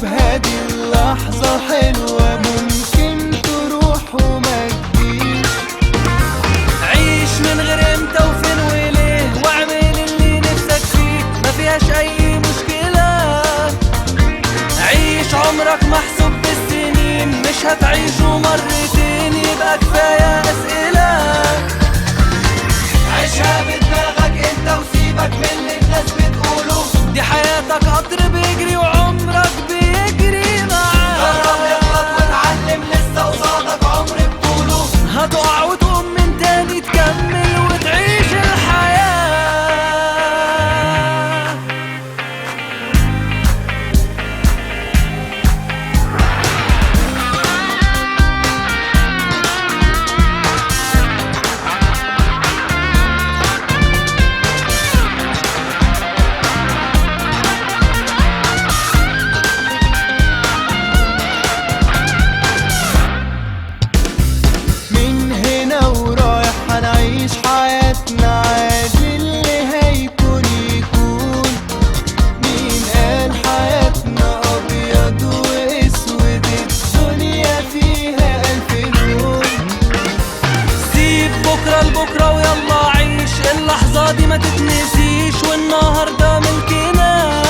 هذه اللحظة حلوة ممكن تروح وما تجيش. عيش من غير امتى وفين وليه، واعمل اللي نفسك فيه ما فيهاش اي مشكلة. عيش عمرك محسوب بالسنين، مش هتعيشه مرتين يبقى كفاية اسئلة. عيشها بدماغك انت وسيبك من اللي الناس بتقوله، دي حياتك قطر بيجري وعمرك بيجري معاه. جرب اغلط واتعلم لسه قصادك عمر بطوله، هتقع وتقوم من تاني تكمل وتعيش الحياة. من هنا ورايح هنعيش حياتنا عادي، اللي هيكون يكون. مين قال حياتنا ابيض واسود، الدنيا فيها الف لون. سيب بكرة لبكرة ويلا عيش اللحظة دي ما تتنسيش، والنهاردة ملكنا.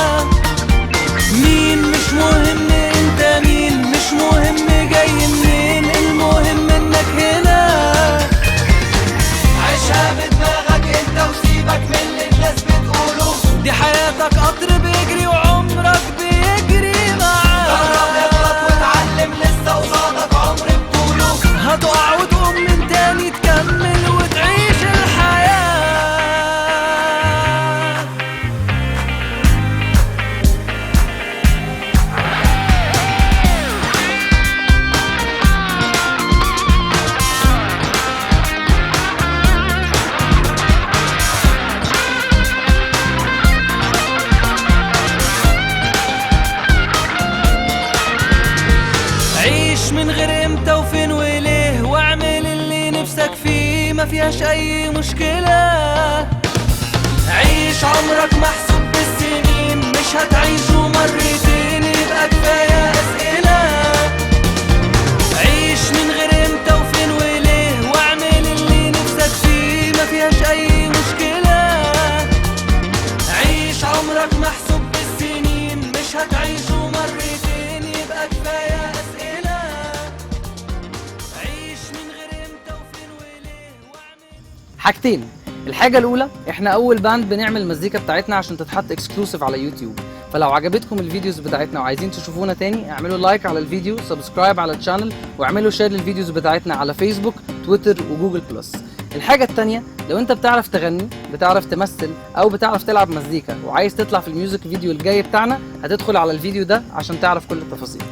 مين مش مهم انت مين، مش مهم جاي منين، المهم انك هنا. عيشها بدماغك انت وسيبك من اللي الناس بتقوله، دي حياتك قطر بيجري وعمرك بيجري جرب معاه. اغلط واتعلم لسه قصادك عمر بطوله، هتقع وتقوم من تاني تكمل وتعيش الحياة. عيش من غير امتى وفين وليه، واعمل اللي نفسك فيه ما فيهاش اي مشكلة. عيش عمرك محسوب بالسنين، مش هتعيشه مرتين يبقى كفاية اسئلة. عيش من غير امتى وفين وليه، واعمل اللي نفسك فيه ما فيهاش اي مشكلة. عيش عمرك محسوب بالسنين، مش هتعيشه مرتين يبقى كفاية اسئلة. عيش من غير امتى وفين وليه واعمل حاجتين. الحاجة الأولى، احنا أول باند بنعمل المزيكا بتاعتنا عشان تتحط اكسكلوسيف على يوتيوب، فلو عجبتكم الفيديوز بتاعتنا وعايزين تشوفونا تاني اعملوا لايك على الفيديو، سبسكرايب على الشانل، واعملوا شير للفيديوز بتاعتنا على فيسبوك، تويتر وجوجل بلس. الحاجة التانية، لو انت بتعرف تغني، بتعرف تمثل، او بتعرف تلعب مزيكا وعايز تطلع في الميوزك فيديو الجاي بتاعنا، هتدخل على الفيديو ده عشان تعرف كل التفاصيل.